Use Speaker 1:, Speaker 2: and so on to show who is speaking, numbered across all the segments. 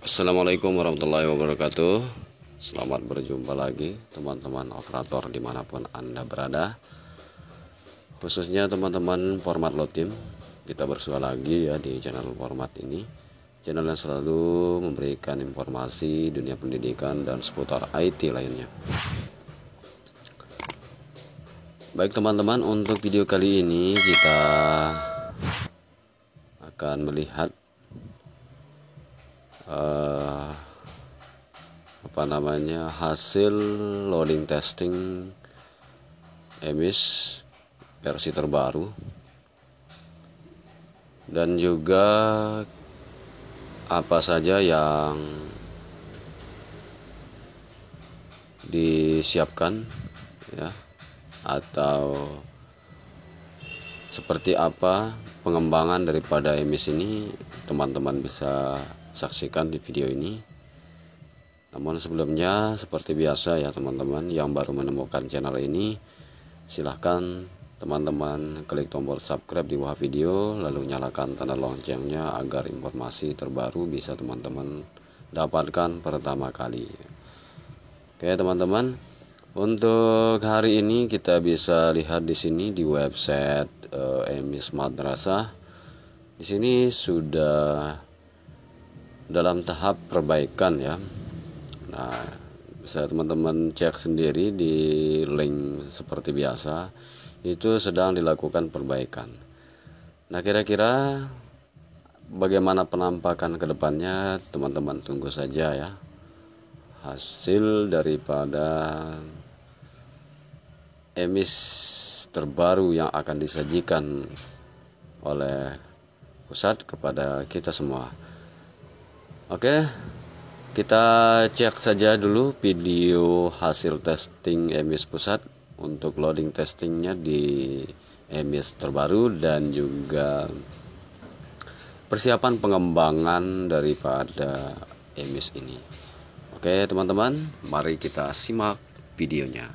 Speaker 1: Assalamualaikum warahmatullahi wabarakatuh. Selamat berjumpa lagi teman-teman operator dimanapun Anda berada, khususnya teman-teman format Lotim. Kita bersua lagi ya di channel format ini, channel yang selalu memberikan informasi dunia pendidikan dan seputar IT lainnya. Baik teman-teman, untuk video kali ini kita akan melihat hasil loading testing EMIS versi terbaru, dan juga apa saja yang disiapkan ya, atau seperti apa pengembangan daripada EMIS ini. Teman-teman bisa saksikan di video ini. Namun sebelumnya, seperti biasa ya teman-teman, yang baru menemukan channel ini, silahkan teman-teman klik tombol subscribe di bawah video, lalu nyalakan tanda loncengnya agar informasi terbaru bisa teman-teman dapatkan pertama kali. Oke teman-teman, untuk hari ini kita bisa lihat di sini di website EMIS Madrasah. Di sini sudah dalam tahap perbaikan ya. Nah, bisa teman-teman cek sendiri di link seperti biasa, itu sedang dilakukan perbaikan. Nah, kira-kira bagaimana penampakan ke depannya, teman-teman tunggu saja ya. Hasil daripada EMIS terbaru yang akan disajikan oleh pusat kepada kita semua. Oke, kita cek saja dulu video hasil testing EMIS pusat untuk loading testingnya di EMIS terbaru dan juga persiapan pengembangan daripada EMIS ini. Oke teman-teman, mari kita simak videonya.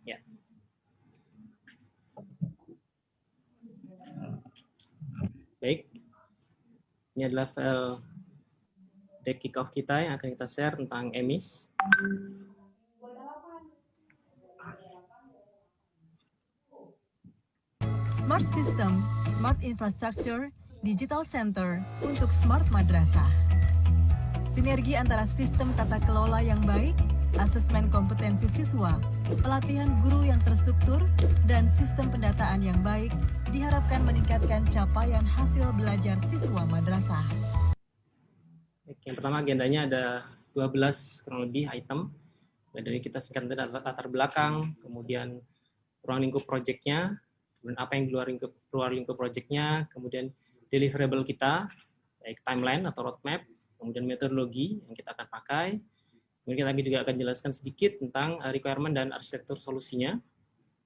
Speaker 2: Ya. Baik. Ini adalah file deck kickoff kita yang akan kita share tentang EMIS.
Speaker 3: Smart System, Smart Infrastructure, Digital Center untuk Smart Madrasah. Sinergi antara sistem tata kelola yang baik, asesmen kompetensi siswa, pelatihan guru yang terstruktur, dan sistem pendataan yang baik diharapkan meningkatkan capaian hasil belajar siswa madrasah.
Speaker 2: Yang pertama agendanya ada 12 kurang lebih item. Dari kita singkat latar belakang, kemudian ruang lingkup proyeknya, kemudian apa yang di luar lingkup proyeknya, kemudian deliverable kita, baik timeline atau roadmap, kemudian metodologi yang kita akan pakai. Kemudian kita juga akan jelaskan sedikit tentang requirement dan arsitektur solusinya,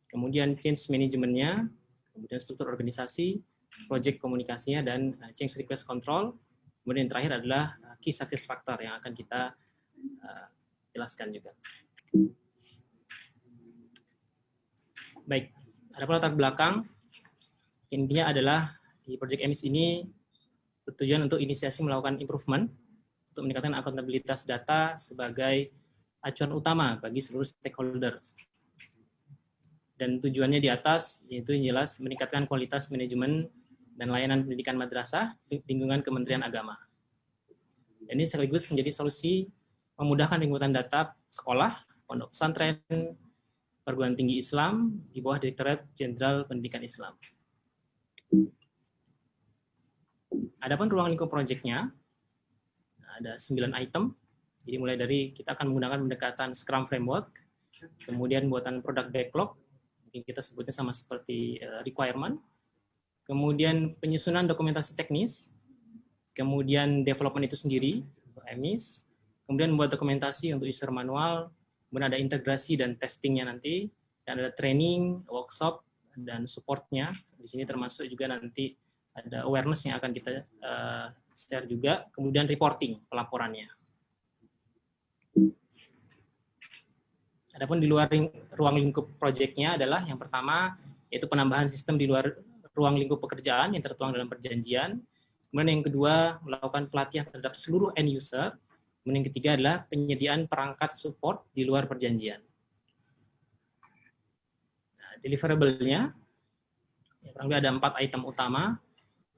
Speaker 2: kemudian change manajemennya, kemudian struktur organisasi, project komunikasinya, dan change request control. Kemudian yang terakhir adalah key success factor yang akan kita jelaskan juga. Baik, Adapun latar belakang, intinya adalah di Project EMIS ini bertujuan untuk inisiasi melakukan improvement untuk meningkatkan akuntabilitas data sebagai acuan utama bagi seluruh stakeholder. Dan tujuannya di atas, yaitu yang jelas meningkatkan kualitas manajemen dan layanan pendidikan madrasah di lingkungan Kementerian Agama. Dan ini sekaligus menjadi solusi memudahkan penginputan data sekolah, pondok pesantren, perguruan tinggi Islam di bawah Direktorat Jenderal Pendidikan Islam. Adapun ruang lingkup proyeknya, ada 9 item. Jadi mulai dari kita akan menggunakan pendekatan Scrum Framework, kemudian buatan product backlog, mungkin kita sebutnya sama seperti requirement, kemudian penyusunan dokumentasi teknis, kemudian development itu sendiri untuk EMIS, kemudian membuat dokumentasi untuk user manual, kemudian ada integrasi dan testingnya nanti, dan ada training, workshop, dan supportnya. Di sini termasuk juga nanti ada awareness yang akan kita share juga, kemudian reporting, pelaporannya. Adapun di luar ruang lingkup proyeknya adalah yang pertama, yaitu penambahan sistem di luar ruang lingkup pekerjaan yang tertuang dalam perjanjian. Kemudian yang kedua, melakukan pelatihan terhadap seluruh end user. Kemudian yang ketiga adalah penyediaan perangkat support di luar perjanjian. Nah, deliverable-nya, kurang lebih ada 4 item utama,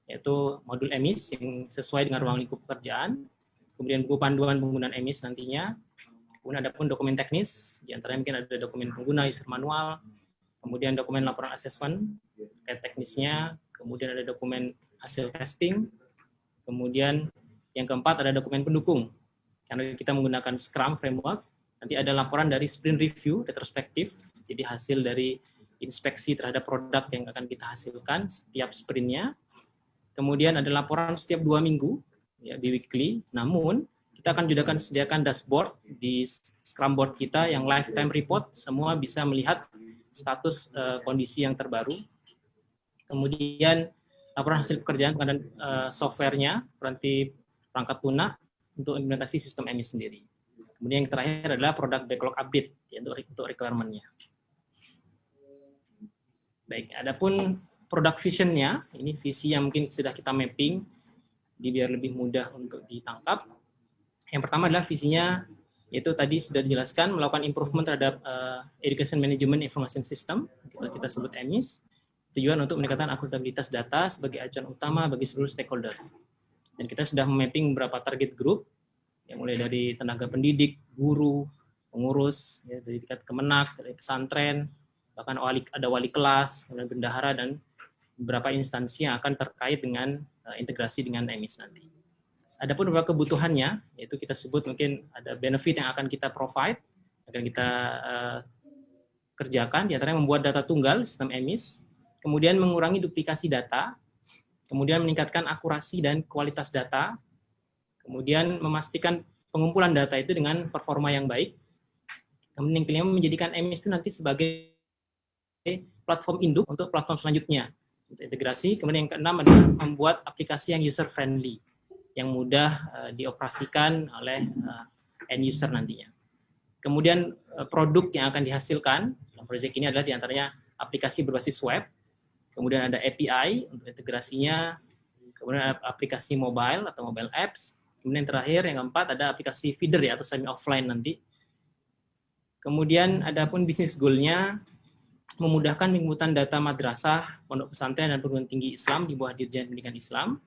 Speaker 2: yaitu modul EMIS yang sesuai dengan ruang lingkup pekerjaan, kemudian buku panduan penggunaan EMIS nantinya, kemudian ada pun dokumen teknis, diantaranya mungkin ada dokumen pengguna, user manual, kemudian dokumen laporan asesmen, terkait teknisnya, kemudian ada dokumen hasil testing, kemudian yang keempat ada dokumen pendukung. Karena kita menggunakan Scrum Framework, nanti ada laporan dari sprint review, retrospektif, jadi hasil dari inspeksi terhadap produk yang akan kita hasilkan setiap sprintnya. Kemudian ada laporan setiap 2 minggu, ya, bi-weekly, namun kita akan juga sediakan dashboard di Scrum board kita yang lifetime report, semua bisa melihat status kondisi yang terbaru. Kemudian laporan hasil pekerjaan pengadaan softwarenya, perangkat lunak untuk implementasi sistem EMIS sendiri. Kemudian yang terakhir adalah product backlog update ya, untuk requirement-nya. Baik, adapun product vision-nya, ini visi yang mungkin sudah kita mapping, biar lebih mudah untuk ditangkap. Yang pertama adalah visinya, yaitu tadi sudah dijelaskan, melakukan improvement terhadap Education Management Information System, kita sebut EMIS, tujuan untuk meningkatkan akuntabilitas data sebagai acuan utama bagi seluruh stakeholders. Dan kita sudah mapping beberapa target group, yang mulai dari tenaga pendidik, guru, pengurus, ya, dari tingkat Kemenak, dari pesantren, bahkan ada wali kelas, kemudian bendahara, dan beberapa instansi yang akan terkait dengan integrasi dengan EMIS nanti. Adapun beberapa kebutuhannya, yaitu kita sebut mungkin ada benefit yang akan kita provide, akan kita kerjakan, diantaranya membuat data tunggal, sistem EMIS, kemudian mengurangi duplikasi data, kemudian meningkatkan akurasi dan kualitas data, kemudian memastikan pengumpulan data itu dengan performa yang baik, kemudian yang kelima menjadikan EMIS itu nanti sebagai platform induk untuk platform selanjutnya, untuk integrasi, kemudian yang keenam adalah membuat aplikasi yang user-friendly, yang mudah dioperasikan oleh end user nantinya. Kemudian produk yang akan dihasilkan dalam proyek ini adalah diantaranya aplikasi berbasis web, kemudian ada API untuk integrasinya, kemudian ada aplikasi mobile atau mobile apps, kemudian terakhir yang keempat ada aplikasi feeder ya atau semi offline nanti. Kemudian ada pun bisnis goal-nya memudahkan penginputan data madrasah, pondok pesantren dan perguruan tinggi Islam di bawah Dirjen Pendidikan Islam.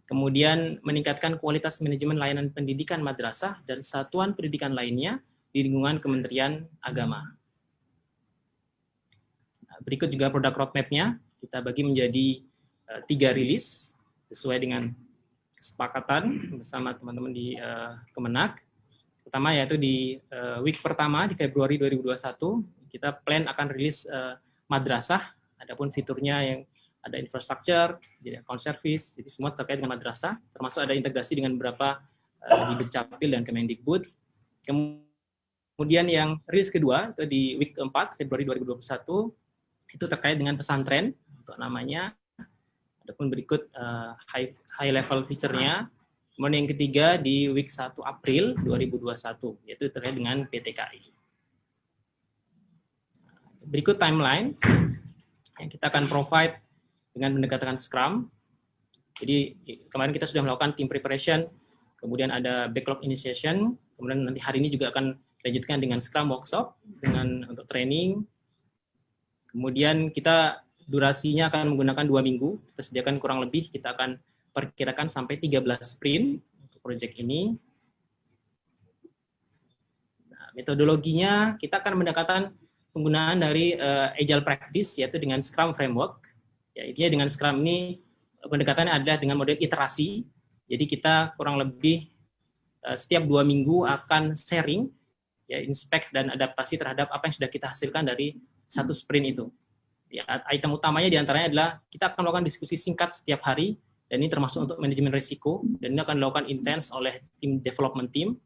Speaker 2: Kemudian meningkatkan kualitas manajemen layanan pendidikan madrasah dan satuan pendidikan lainnya di lingkungan Kementerian Agama. Nah, berikut juga produk roadmap-nya, kita bagi menjadi 3 rilis sesuai dengan kesepakatan bersama teman-teman di Kemenak. Pertama yaitu di week pertama di Februari 2021, kita plan akan rilis madrasah, adapun fiturnya yang ada infrastruktur, jadi account service, jadi semua terkait dengan madrasah, termasuk ada integrasi dengan beberapa di Dukcapil dan Kemendikbud. Kemudian yang rilis kedua, itu di week keempat, Februari 2021, itu terkait dengan pesantren, untuk namanya. Adapun berikut high level feature-nya. Kemudian yang ketiga di week 1 April 2021, yaitu terkait dengan PTKI. Berikut timeline. Kita akan provide dengan pendekatan Scrum. Jadi kemarin kita sudah melakukan team preparation, kemudian ada backlog initiation, kemudian nanti hari ini juga akan dilanjutkan dengan Scrum workshop untuk training. Kemudian kita durasinya akan menggunakan 2 minggu. Kita sediakan kurang lebih, kita akan perkirakan sampai 13 sprint untuk proyek ini. Nah, metodologinya kita akan mendekatkan penggunaan dari Agile Practice, yaitu dengan Scrum Framework. Ya, intinya dengan Scrum ini pendekatannya adalah dengan model iterasi. Jadi kita kurang lebih setiap 2 minggu akan sharing, ya, inspect dan adaptasi terhadap apa yang sudah kita hasilkan dari satu sprint itu. Ya, item utamanya diantaranya adalah kita akan melakukan diskusi singkat setiap hari, dan ini termasuk untuk manajemen risiko, dan ini akan dilakukan intens oleh tim development team.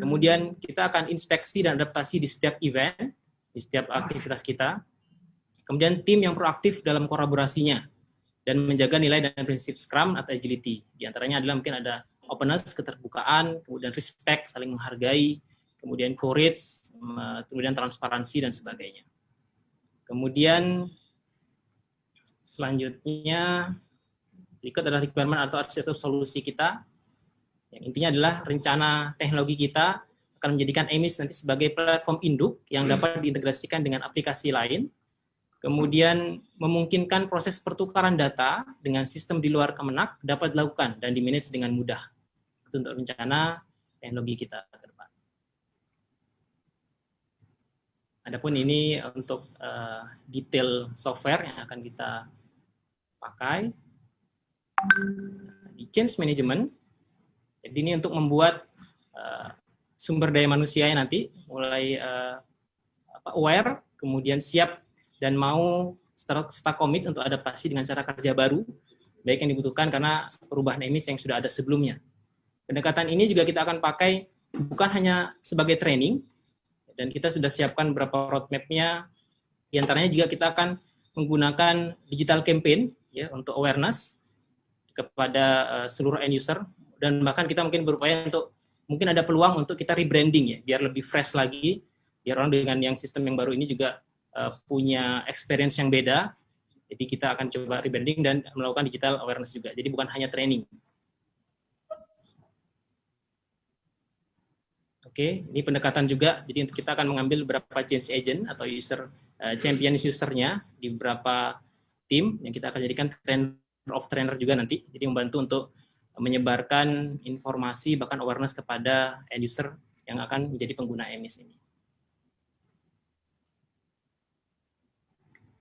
Speaker 2: Kemudian kita akan inspeksi dan adaptasi di setiap event, di setiap aktivitas kita. Kemudian tim yang proaktif dalam kolaborasinya, dan menjaga nilai dan prinsip Scrum atau Agility. Di antaranya adalah mungkin ada openness, keterbukaan, kemudian respect, saling menghargai, kemudian courage, kemudian transparansi, dan sebagainya. Kemudian selanjutnya berikut adalah requirement atau arsitektur solusi kita. Yang intinya adalah rencana teknologi kita akan menjadikan EMIS nanti sebagai platform induk yang dapat diintegrasikan dengan aplikasi lain. Kemudian memungkinkan proses pertukaran data dengan sistem di luar Kemenak dapat dilakukan dan di-manage dengan mudah. Itu untuk rencana teknologi kita ke depan. Adapun ini untuk detail software yang akan kita pakai. Di change management, jadi ini untuk membuat sumber daya manusia nanti mulai aware, kemudian siap dan mau start commit untuk adaptasi dengan cara kerja baru, baik yang dibutuhkan karena perubahan EMIS yang sudah ada sebelumnya. Pendekatan ini juga kita akan pakai bukan hanya sebagai training, dan kita sudah siapkan beberapa roadmap-nya. Di antaranya juga kita akan menggunakan digital campaign, ya, untuk awareness kepada seluruh end user, dan bahkan kita mungkin berupaya untuk mungkin ada peluang untuk kita rebranding, ya, biar lebih fresh lagi, biar orang dengan yang sistem yang baru ini juga punya experience yang beda. Jadi kita akan coba rebranding dan melakukan digital awareness juga. Jadi bukan hanya training. Oke, ini pendekatan juga. Jadi kita akan mengambil beberapa change agent atau user champion usernya di beberapa tim yang kita akan jadikan trainer of trainer juga nanti. Jadi membantu untuk menyebarkan informasi bahkan awareness kepada end user yang akan menjadi pengguna EMIS ini.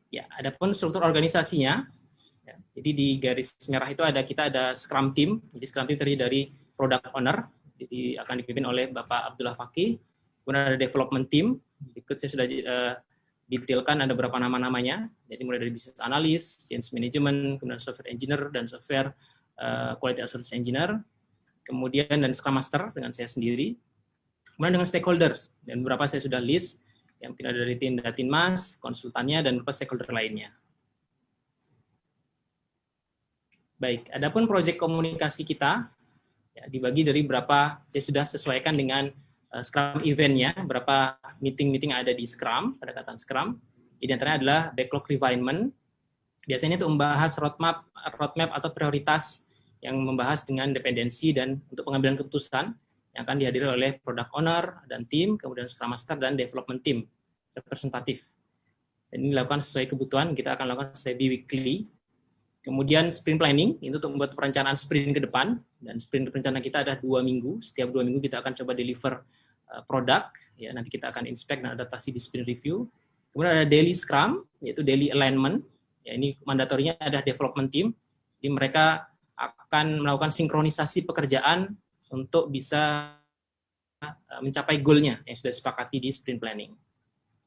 Speaker 2: Ya, adapun struktur organisasinya, ya, jadi di garis merah itu kita ada Scrum Team. Jadi Scrum Team terdiri dari Product Owner, jadi akan dipimpin oleh Bapak Abdullah Fakih. Kemudian ada Development Team, berikut saya sudah detailkan ada beberapa nama-namanya. Jadi mulai dari Business Analyst, Change Management, kemudian Software Engineer, dan Software Quality Assurance Engineer. Kemudian dan Scrum Master dengan saya sendiri. Kemudian dengan stakeholders, dan beberapa saya sudah list, yang mungkin ada dari tim Datinmas, konsultannya, dan beberapa stakeholder lainnya. Baik, adapun proyek komunikasi kita, ya, dibagi dari berapa, saya sudah sesuaikan dengan Scrum event-nya, berapa meeting-meeting ada di Scrum, pendekatan Scrum. Di antaranya adalah backlog refinement, biasanya itu membahas roadmap atau prioritas yang membahas dengan dependensi dan untuk pengambilan keputusan, yang akan dihadiri oleh product owner dan tim, kemudian Scrum Master dan development team representatif. Dan ini dilakukan sesuai kebutuhan, kita akan lakukan sesuai bi-weekly. Kemudian sprint planning, itu untuk membuat perencanaan sprint ke depan, dan sprint perencanaan kita ada 2 minggu, setiap 2 minggu kita akan coba deliver produk, ya, nanti kita akan inspect dan adaptasi di sprint review. Kemudian ada daily Scrum, yaitu daily alignment, ya, ini mandatorinya ada development team, jadi mereka akan melakukan sinkronisasi pekerjaan untuk bisa mencapai goal-nya yang sudah disepakati di sprint planning.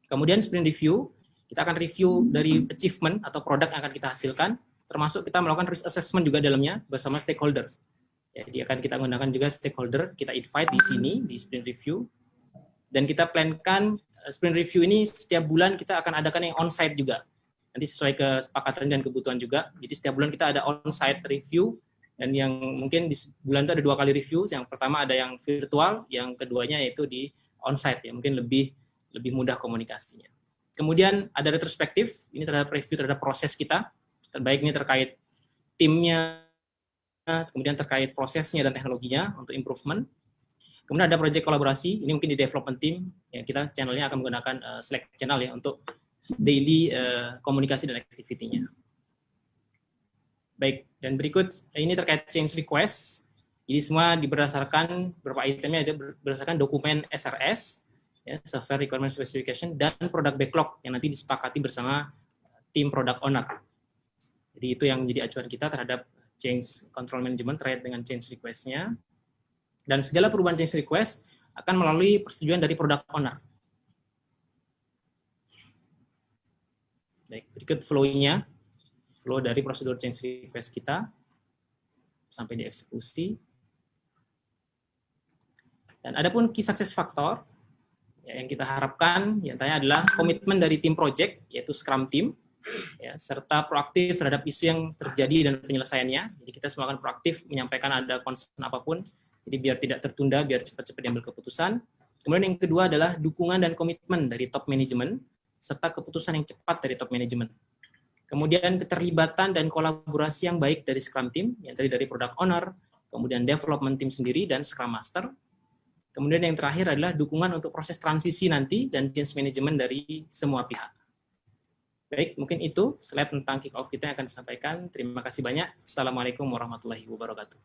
Speaker 2: Kemudian sprint review, kita akan review dari achievement atau produk yang akan kita hasilkan, termasuk kita melakukan risk assessment juga dalamnya bersama stakeholders. Jadi akan kita menggunakan juga stakeholder, kita invite di sini di sprint review, dan kita plankan sprint review ini setiap bulan kita akan adakan yang on-site juga. Nanti sesuai kesepakatan dan kebutuhan juga. Jadi setiap bulan kita ada on-site review. Dan yang mungkin di bulan itu ada 2 kali review. Yang pertama ada yang virtual, yang keduanya yaitu di on-site, ya, mungkin lebih mudah komunikasinya. Kemudian ada retrospektif, ini terhadap review terhadap proses kita, terbaik ini terkait timnya, kemudian terkait prosesnya dan teknologinya untuk improvement. Kemudian ada project kolaborasi, ini mungkin di development team, ya kita channelnya akan menggunakan Slack channel ya untuk daily komunikasi dan activity-nya. Baik, dan berikut ini terkait change request. Jadi semua berdasarkan beberapa itemnya itu berdasarkan dokumen SRS, ya, Software Requirement Specification, dan product backlog yang nanti disepakati bersama tim product owner. Jadi itu yang menjadi acuan kita terhadap change control management terkait dengan change request-nya. Dan segala perubahan change request akan melalui persetujuan dari product owner. Baik, berikut flow-nya. Flow dari prosedur change request kita sampai dieksekusi. Dan ada pun key success factor ya, yang kita harapkan diantaranya adalah komitmen dari tim project, yaitu Scrum Team, ya, serta proaktif terhadap isu yang terjadi dan penyelesaiannya. Jadi kita semua akan proaktif menyampaikan ada concern apapun, jadi biar tidak tertunda, biar cepat-cepat diambil keputusan. Kemudian yang kedua adalah dukungan dan komitmen dari top management, serta keputusan yang cepat dari top management. Kemudian keterlibatan dan kolaborasi yang baik dari Scrum Team, yang tadi dari Product Owner, kemudian Development Team sendiri, dan Scrum Master. Kemudian yang terakhir adalah dukungan untuk proses transisi nanti dan change management dari semua pihak. Baik, mungkin itu slide tentang kick-off kita yang akan disampaikan. Terima kasih banyak. Assalamualaikum warahmatullahi wabarakatuh.